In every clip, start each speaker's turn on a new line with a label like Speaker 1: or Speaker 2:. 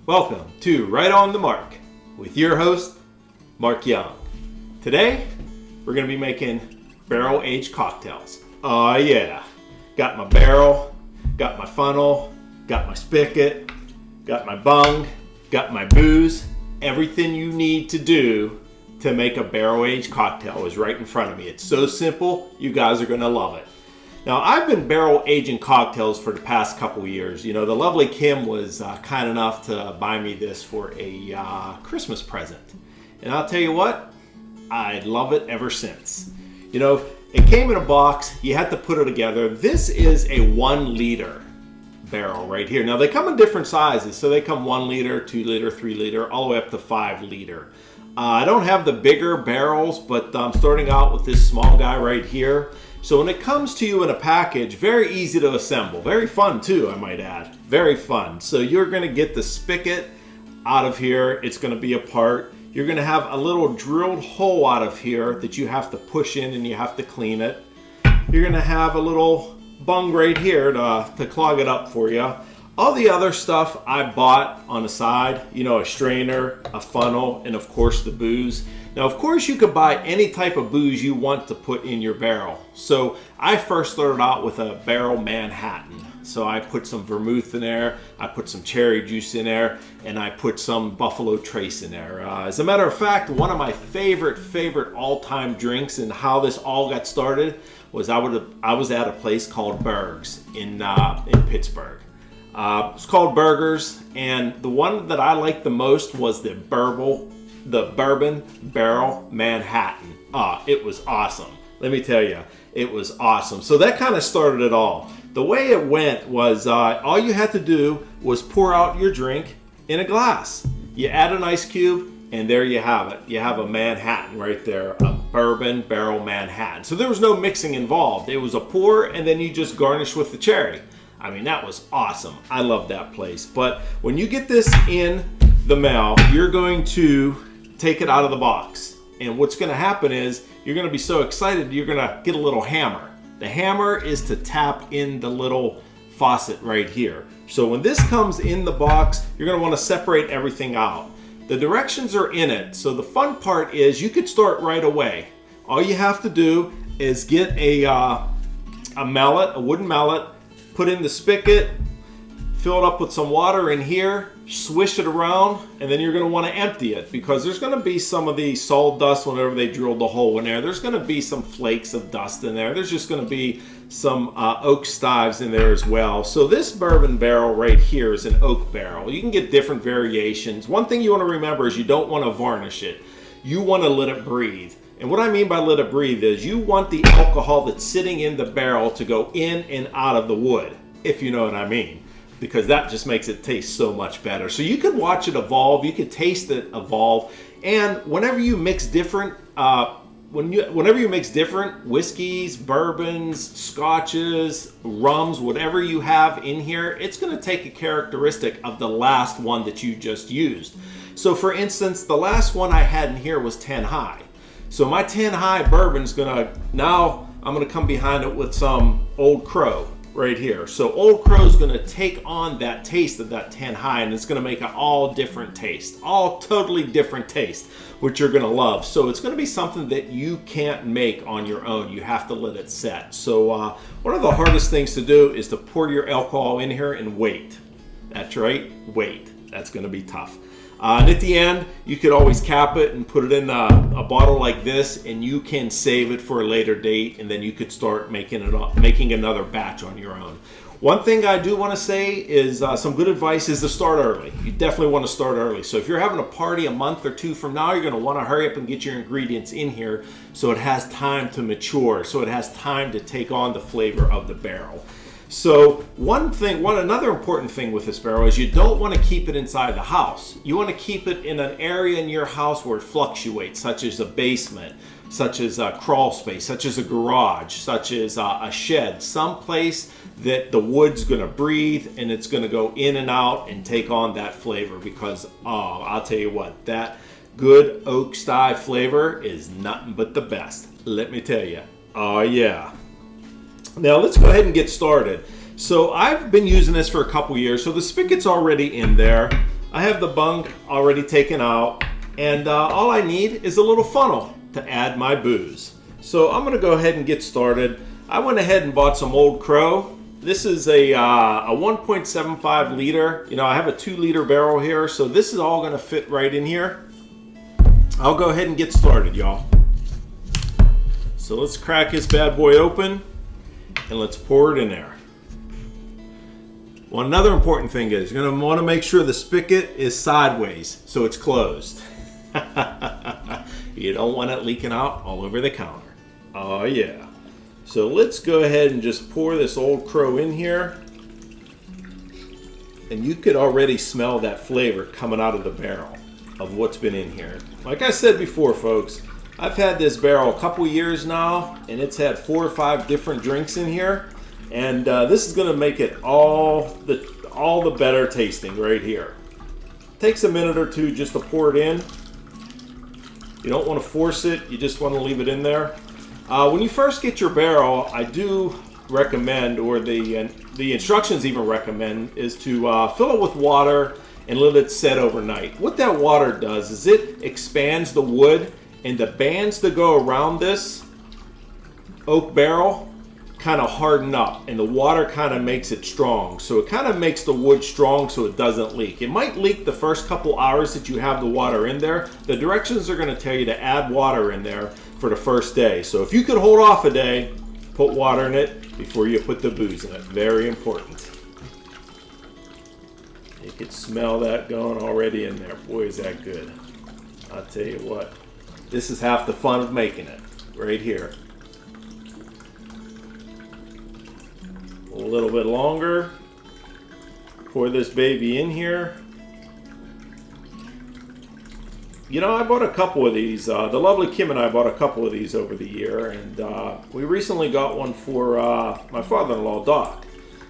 Speaker 1: Welcome to Right on the Mark with your host, Mark Young. Today, we're going to be making barrel-aged cocktails. Oh yeah, got my barrel, got my funnel, got my spigot, got my bung, got my booze. Everything you need to do to make a barrel-aged cocktail is right in front of me. It's so simple, you guys are going to love it. Now, I've been barrel aging cocktails for the past couple years. You know, the lovely Kim was kind enough to buy me this for a Christmas present. And I'll tell you what, I love it ever since. You know, it came in a box, you had to put it together. This is a 1 liter barrel right here. Now, they come in different sizes. So they come 1 liter, 2 liter, 3 liter, all the way up to 5 liter. I don't have the bigger barrels, but I'm starting out with this small guy right here. So when it comes to you in a package, very easy to assemble. Very fun too, I might add. Very fun. So you're going to get the spigot out of here. It's going to be apart. You're going to have a little drilled hole out of here that you have to push in and you have to clean it. You're going to have a little bung right here to clog it up for you. All the other stuff I bought on the side, you know, a strainer, a funnel, and of course the booze. Now, of course, you could buy any type of booze you want to put in your barrel. So I first started out with a barrel Manhattan. So I put some vermouth in there, I put some cherry juice in there, and I put some Buffalo Trace in there. As a matter of fact, one of my favorite all-time drinks and how this all got started was I was at a place called Berg's in Pittsburgh. It's called Burgers, and the one that I liked the most was the bourbon barrel Manhattan. It was awesome. Let me tell you, it was awesome. So that kind of started it all. The way it went was all you had to do was pour out your drink in a glass. You add an ice cube, and there you have it. You have a Manhattan right there, a bourbon barrel Manhattan. So there was no mixing involved. It was a pour, and then you just garnish with the cherry. I mean, that was awesome. I love that place. But when you get this in the mail, you're going to take it out of the box. And what's going to happen is you're going to be so excited, you're going to get a little hammer. The hammer is to tap in the little faucet right here. So when this comes in the box, you're going to want to separate everything out. The directions are in it. So the fun part is you could start right away. All you have to do is get a mallet, a wooden mallet, put in the spigot, fill it up with some water in here, swish it around, and then you're going to want to empty it because there's going to be some of the sawdust whenever they drilled the hole in there. There's going to be some flakes of dust in there. There's just going to be some oak stives in there as well. So this bourbon barrel right here is an oak barrel. You can get different variations. One thing you want to remember is you don't want to varnish it. You want to let it breathe. And what I mean by let it breathe is you want the alcohol that's sitting in the barrel to go in and out of the wood, if you know what I mean, because that just makes it taste so much better. So you can watch it evolve, you can taste it evolve, and whenever you mix different, whiskeys, bourbons, scotches, rums, whatever you have in here, it's going to take a characteristic of the last one that you just used. So for instance, the last one I had in here was 10 High. So my 10 High bourbon's I'm gonna come behind it with some Old Crow right here. So Old Crow's gonna take on that taste of that 10 High, and it's gonna make an all different taste, all totally different taste, which you're gonna love. So it's gonna be something that you can't make on your own. You have to let it set. So one of the hardest things to do is to pour your alcohol in here and wait. That's right, wait. That's gonna be tough. And at the end, you could always cap it and put it in a bottle like this, and you can save it for a later date, and then you could start making another batch on your own. One thing I do want to say is some good advice is to start early. You definitely want to start early. So if you're having a party a month or two from now, you're going to want to hurry up and get your ingredients in here so it has time to mature, so it has time to take on the flavor of the barrel. So another important thing with this barrel is you don't want to keep it inside the house. You want to keep it in an area in your house where it fluctuates, such as a basement, such as a crawl space, such as a garage, such as a shed, someplace that the wood's going to breathe and it's going to go in and out and take on that flavor because, I'll tell you what, that good oak style flavor is nothing but the best. Let me tell you. Oh, yeah. Now let's go ahead and get started. So I've been using this for a couple years. So the spigot's already in there. I have the bung already taken out, and all I need is a little funnel to add my booze. So I'm going to go ahead and get started. I went ahead and bought some Old Crow. This is a 1.75 liter. You know, I have a 2 liter barrel here, so this is all going to fit right in here. I'll go ahead and get started, y'all. So let's crack this bad boy open and let's pour it in there. Well, another important thing is you're going to want to make sure the spigot is sideways so it's closed. You don't want it leaking out all over the counter. Oh yeah. So let's go ahead and just pour this Old Crow in here. And you could already smell that flavor coming out of the barrel of what's been in here. Like I said before, folks, I've had this barrel a couple years now, and it's had 4 or 5 different drinks in here. And this is going to make it all the better tasting right here. Takes a minute or two just to pour it in. You don't want to force it, you just want to leave it in there. When you first get your barrel, I do recommend, or the instructions even recommend, is to fill it with water and let it set overnight. What that water does is it expands the wood, and the bands that go around this oak barrel kind of harden up, and the water kind of makes it strong. So it kind of makes the wood strong so it doesn't leak. It might leak the first couple hours that you have the water in there. The directions are going to tell you to add water in there for the first day. So if you could hold off a day, put water in it before you put the booze in it. Very important. You can smell that going already in there. Boy, is that good. I'll tell you what, this is half the fun of making it right here. A little bit longer. Pour this baby in here. You know, I bought a couple of these. The lovely Kim and I bought a couple of these over the year, and we recently got one for my father-in-law, Doc.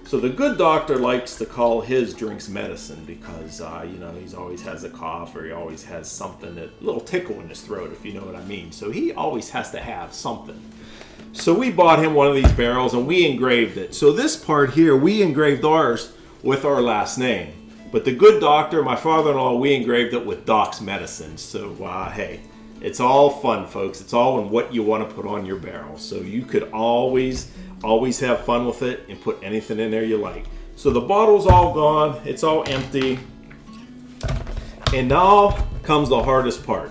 Speaker 1: So the good doctor likes to call his drinks medicine because, you know, he always has a cough, or he always has something, a little tickle in his throat, if you know what I mean. So he always has to have something. So we bought him one of these barrels and we engraved it. So this part here, we engraved ours with our last name. But the good doctor, my father-in-law, we engraved it with Doc's medicine. So hey, it's all fun, folks. It's all in what you want to put on your barrel. So you could always have fun with it and put anything in there you like. So the bottle's all gone. It's all empty. And now comes the hardest part.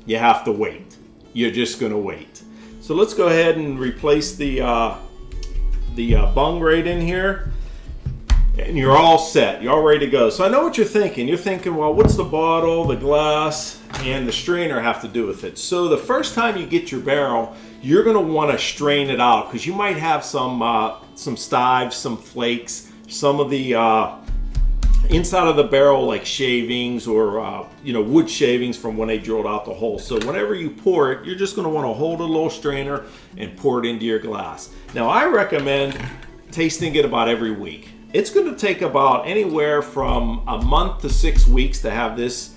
Speaker 1: You have to wait. You're just going to wait. So let's go ahead and replace the bung right in here. And you're all set. You're all ready to go. So I know what you're thinking. You're thinking, well, what's the bottle, the glass, and the strainer have to do with it? So the first time you get your barrel, you're going to want to strain it out because you might have some stives, some flakes, some of the inside of the barrel, like shavings or wood shavings from when they drilled out the hole. So whenever you pour it, you're just going to want to hold a little strainer and pour it into your glass. Now I recommend tasting it about every week. It's going to take about anywhere from a month to 6 weeks to have this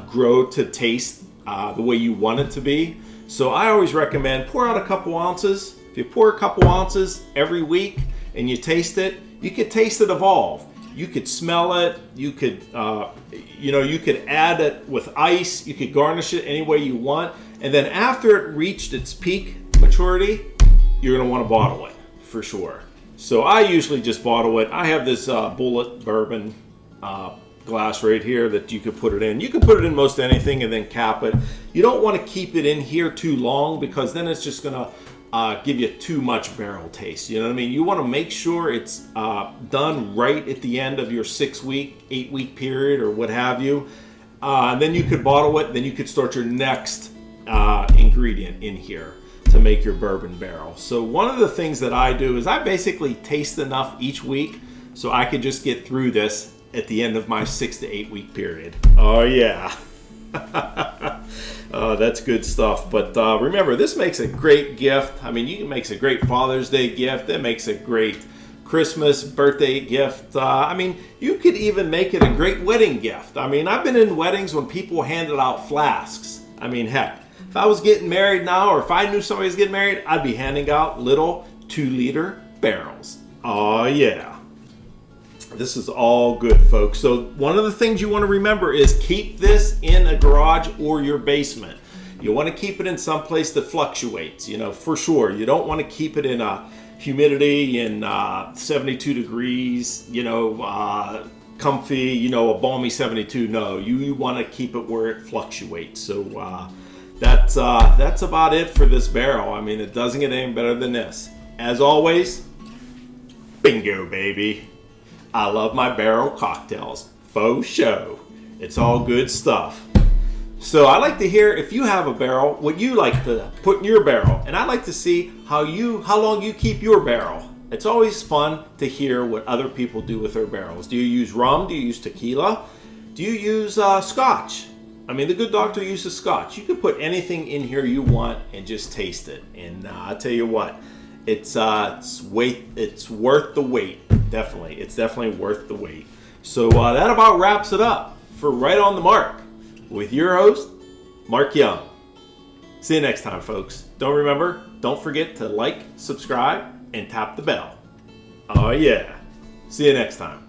Speaker 1: grow to taste the way you want it to be. So I always recommend pour out a couple ounces. If you pour a couple ounces every week and you taste it, you could taste it evolve. You could smell it. You could, you could add it with ice. You could garnish it any way you want. And then after it reached its peak maturity, you're going to want to bottle it for sure. So I usually just bottle it. I have this bullet bourbon glass right here that you could put it in. You can put it in most anything and then cap it. You don't want to keep it in here too long because then it's just going to give you too much barrel taste. You know what I mean? You want to make sure it's done right at the end of your 6-week, 8-week period or what have you. And then you could bottle it. Then you could start your next ingredient in here to make your bourbon barrel. So one of the things that I do is I basically taste enough each week so I could just get through this at the end of my 6 to 8 week period. Oh yeah. Oh, that's good stuff. But remember, this makes a great gift. I mean, it makes a great Father's Day gift. It makes a great Christmas, birthday gift. I mean, you could even make it a great wedding gift. I mean, I've been in weddings when people handed out flasks. I mean, heck, if I was getting married now, or if I knew somebody was getting married, I'd be handing out little 2-liter barrels. Oh, yeah. This is all good, folks. So one of the things you want to remember is keep this in a garage or your basement. You want to keep it in some place that fluctuates, for sure. You don't want to keep it in a humidity in 72 degrees, comfy, a balmy 72. No, you want to keep it where it fluctuates. So that's about it for this barrel. I mean, it doesn't get any better than this. As always, bingo, baby. I love my barrel cocktails. Faux show. It's all good stuff. So I like to hear if you have a barrel, what you like to put in your barrel. And I like to see how long you keep your barrel. It's always fun to hear what other people do with their barrels. Do you use rum? Do you use tequila? Do you use scotch? I mean, the good doctor uses scotch. You can put anything in here you want and just taste it. And I'll tell you what, it's worth the wait. Definitely. It's definitely worth the wait. So that about wraps it up for Right on the Mark with your host, Mark Young. See you next time, folks. Don't forget to like, subscribe, and tap the bell. Oh yeah. See you next time.